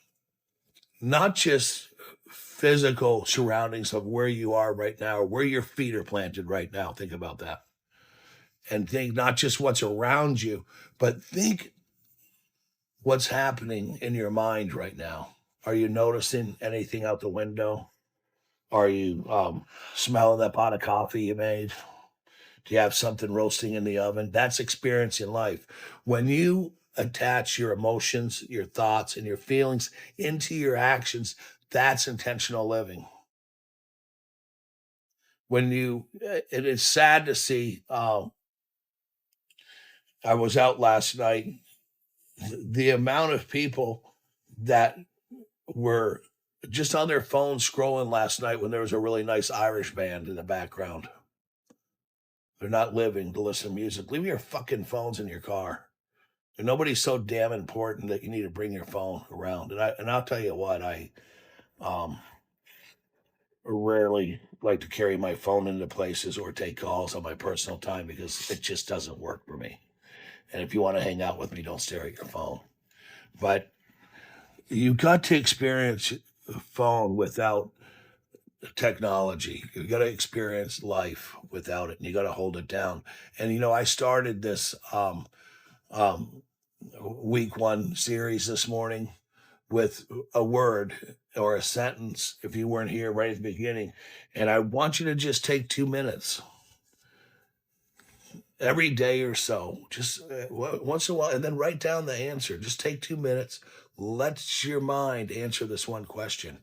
not just physical surroundings of where you are right now or where your feet are planted right now? Think about that. And think not just what's around you, but think what's happening in your mind right now. Are you noticing anything out the window? Are you smelling that pot of coffee you made? Do you have something roasting in the oven? That's experiencing life. When you attach your emotions, your thoughts, and your feelings into your actions, that's intentional living. It is sad to see. I was out last night. The amount of people that were just on their phones scrolling last night when there was a really nice Irish band in the background. They're not living to listen to music. Leave your fucking phones in your car. And nobody's so damn important that you need to bring your phone around. And I'll tell you what, rarely like to carry my phone into places or take calls on my personal time because it just doesn't work for me. And if you want to hang out with me, don't stare at your phone. But you got to experience a phone without technology. You got to experience life without it, and you got to hold it down. And I started this um, week one series this morning with a word or a sentence. If you weren't here right at the beginning, and I want you to just take 2 minutes every day or so, just once in a while, and then write down the answer. Just take 2 minutes. Let your mind answer this one question.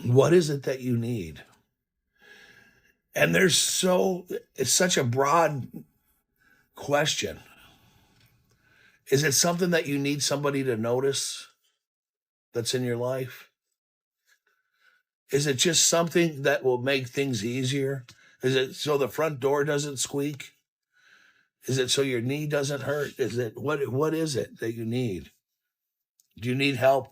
What is it that you need? And it's such a broad question. Is it something that you need somebody to notice that's in your life? Is it just something that will make things easier? Is it so the front door doesn't squeak? Is it so your knee doesn't hurt? Is it what is it that you need? Do you need help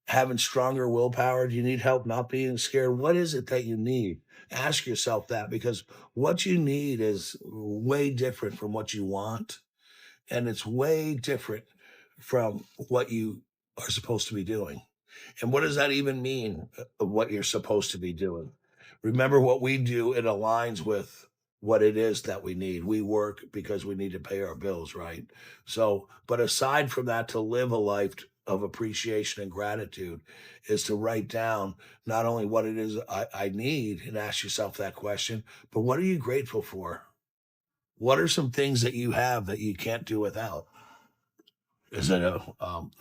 having stronger willpower? Do you need help not being scared? What is it that you need? Ask yourself that, because what you need is way different from what you want, and it's way different from what you are supposed to be doing. And what does that even mean, what you're supposed to be doing? Remember, what we do, it aligns with what it is that we need. We work because we need to pay our bills, right? So, but aside from that, to live a life of appreciation and gratitude is to write down not only what it is I need, and ask yourself that question, but what are you grateful for? What are some things that you have that you can't do without? Is it a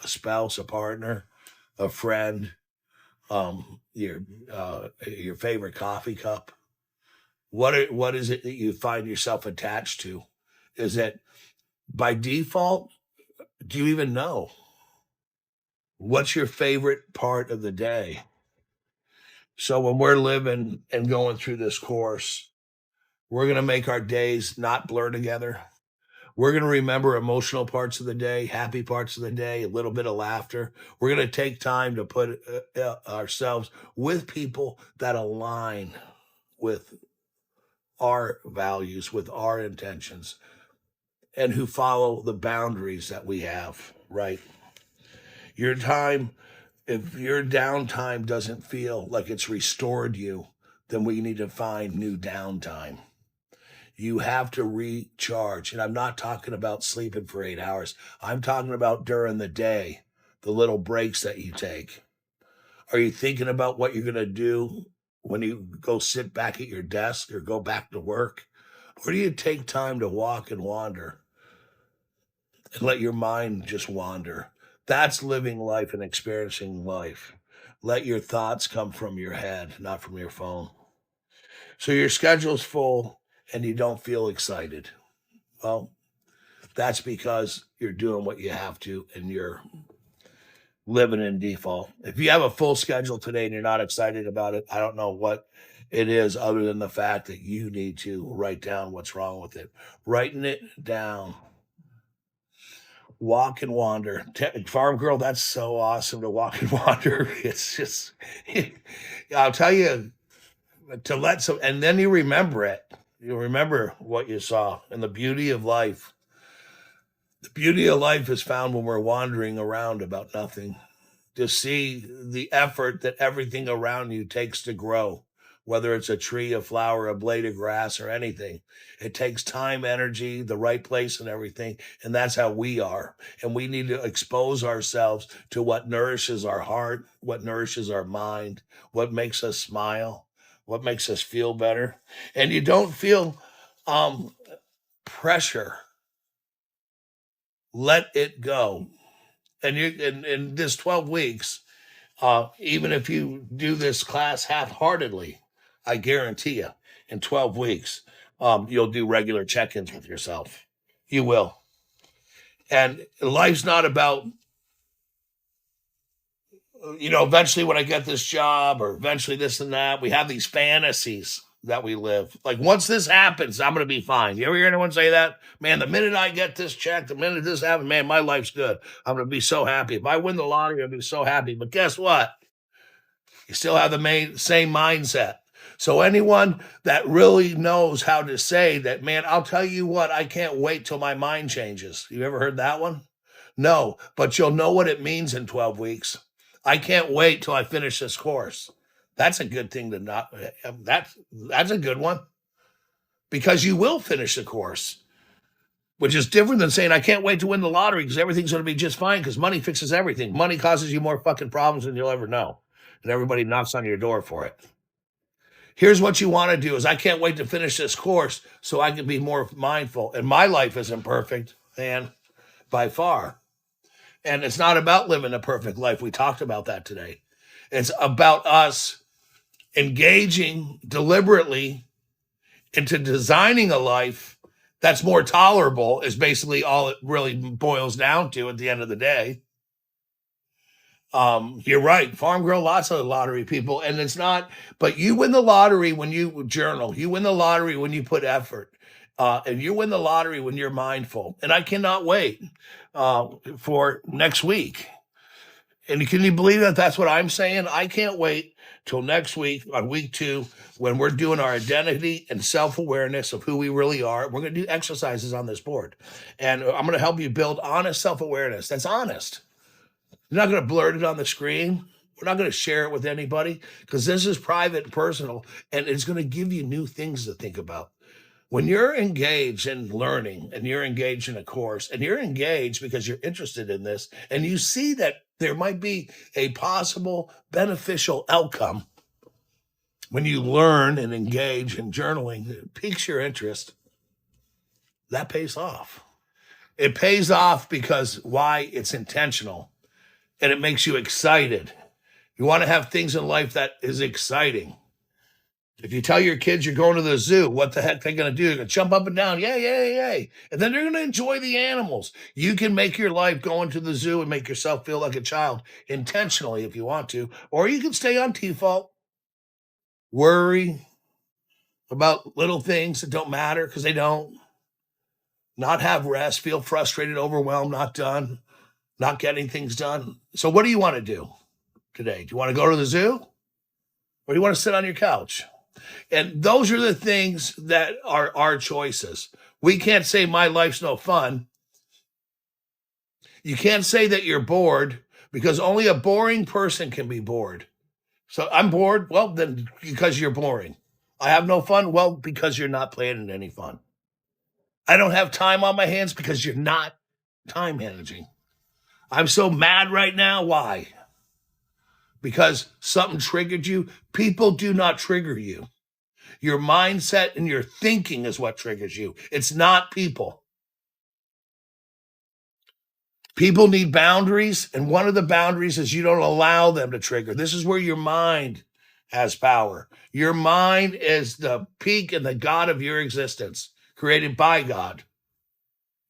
spouse, a partner, a friend, your favorite coffee cup? What is it that you find yourself attached to? Is it by default? Do you even know? What's your favorite part of the day? So when we're living and going through this course, we're going to make our days not blur together. We're going to remember emotional parts of the day, happy parts of the day, a little bit of laughter. We're going to take time to put ourselves with people that align with our values, with our intentions, and who follow the boundaries that we have, right? Your time, if your downtime doesn't feel like it's restored you, then we need to find new downtime. You have to recharge. And I'm not talking about sleeping for 8 hours. I'm talking about during the day, the little breaks that you take. Are you thinking about what you're going to do when you go sit back at your desk or go back to work? Or do you take time to walk and wander and let your mind just wander? That's living life and experiencing life. Let your thoughts come from your head, not from your phone. So your schedule's full and you don't feel excited. Well, that's because you're doing what you have to and you're living in default. If you have a full schedule today and you're not excited about it, I don't know what it is other than the fact that you need to write down what's wrong with it. Writing it down. Walk and wander. Farm girl, that's so awesome to walk and wander. It's just, I'll tell you, to let some, and then you remember it. You remember what you saw, and the beauty of life. The beauty of life is found when we're wandering around about nothing, to see the effort that everything around you takes to grow, whether it's a tree, a flower, a blade of grass, or anything. It takes time, energy, the right place, and everything. And that's how we are. And we need to expose ourselves to what nourishes our heart, what nourishes our mind, what makes us smile, what makes us feel better. And you don't feel pressure. Let it go. And you in this 12 weeks, even if you do this class half-heartedly, I guarantee you, in 12 weeks, you'll do regular check-ins with yourself. You will. And life's not about, eventually when I get this job or eventually this and that. We have these fantasies that we live. Like, once this happens, I'm going to be fine. You ever hear anyone say that? Man, the minute I get this check, the minute this happens, man, my life's good. I'm going to be so happy. If I win the lottery, I'll be so happy. But guess what? You still have the same mindset. So anyone that really knows how to say that, man, I'll tell you what, I can't wait till my mind changes. You ever heard that one? No, but you'll know what it means in 12 weeks. I can't wait till I finish this course. That's a good thing to not that's a good one because you will finish the course, which is different than saying I can't wait to win the lottery because everything's going to be just fine because money fixes everything. Money causes you more fucking problems than you'll ever know. And everybody knocks on your door for it. Here's what you want to do is I can't wait to finish this course so I can be more mindful. And my life isn't perfect, man, by far. And it's not about living a perfect life. We talked about that today. It's about us engaging deliberately into designing a life that's more tolerable is basically all it really boils down to at the end of the day. You're right. Farm girl, lots of lottery people. And it's not, but you win the lottery when you journal. You win the lottery when you put effort. And you win the lottery when you're mindful. And I cannot wait for next week. And can you believe that that's what I'm saying? I can't wait till next week on week 2 when we're doing our identity and self-awareness of who we really are. We're going to do exercises on this board. And I'm going to help you build honest self-awareness. That's honest. You're not going to blurt it on the screen. We're not going to share it with anybody because this is private and personal, and it's going to give you new things to think about. When you're engaged in learning and you're engaged in a course and you're engaged because you're interested in this and you see that there might be a possible beneficial outcome when you learn and engage in journaling, it piques your interest, that pays off. It pays off because why? It's intentional and it makes you excited. You want to have things in life that is exciting. If you tell your kids you're going to the zoo, what the heck they're going to do? They're going to jump up and down, yay, yay, yay. And then they're going to enjoy the animals. You can make your life going to the zoo and make yourself feel like a child intentionally if you want to. Or you can stay on default, worry about little things that don't matter because they don't. Not have rest, feel frustrated, overwhelmed, not done, not getting things done. So what do you want to do today? Do you want to go to the zoo? Or do you want to sit on your couch? And those are the things that are our choices. We can't say my life's no fun. You can't say that you're bored because only a boring person can be bored. So I'm bored. Well, then because you're boring. I have no fun. Well, because you're not planning any fun. I don't have time on my hands because you're not time managing. I'm so mad right now. Why? Because something triggered you. People do not trigger you. Your mindset and your thinking is what triggers you. It's not people. People need boundaries, and one of the boundaries is you don't allow them to trigger. This is where your mind has power. Your mind is the peak and the God of your existence, created by God.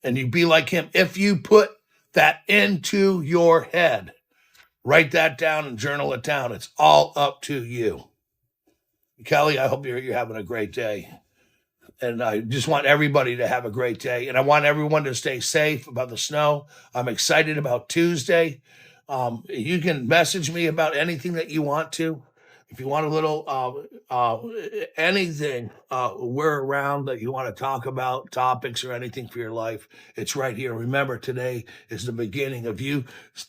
And you be like him. If you put that into your head, write that down and journal it down. It's all up to you. Kelly, I hope you're having a great day. And I just want everybody to have a great day. And I want everyone to stay safe about the snow. I'm excited about Tuesday. You can message me about anything that you want to. If you want a little anything, we're around that you want to talk about, topics or anything for your life, it's right here. Remember, today is the beginning of you.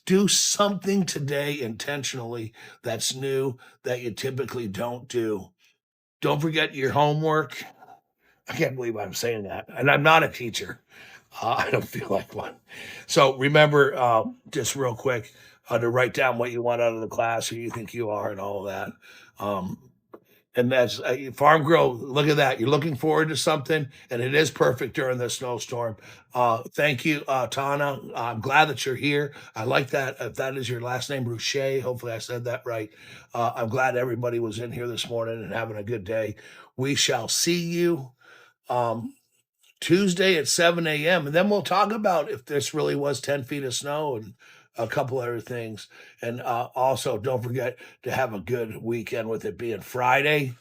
Do something today intentionally that's new that you typically don't do. Don't forget your homework. I can't believe I'm saying that. And I'm not a teacher. I don't feel like one. So remember, just real quick, to write down what you want out of the class, who you think you are, and all of that. And that's Farm Grow. Look at that. You're looking forward to something, and it is perfect during this snowstorm. Thank you, Tana. I'm glad that you're here. I like that. If that is your last name, Boucher. Hopefully I said that right. I'm glad everybody was in here this morning and having a good day. We shall see you Tuesday at 7 a.m. And then we'll talk about if this really was 10 feet of snow and a couple other things. And also, don't forget to have a good weekend with it being Friday.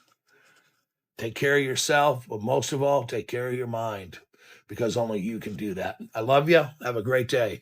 Take care of yourself, but most of all, take care of your mind because only you can do that. I love you. Have a great day.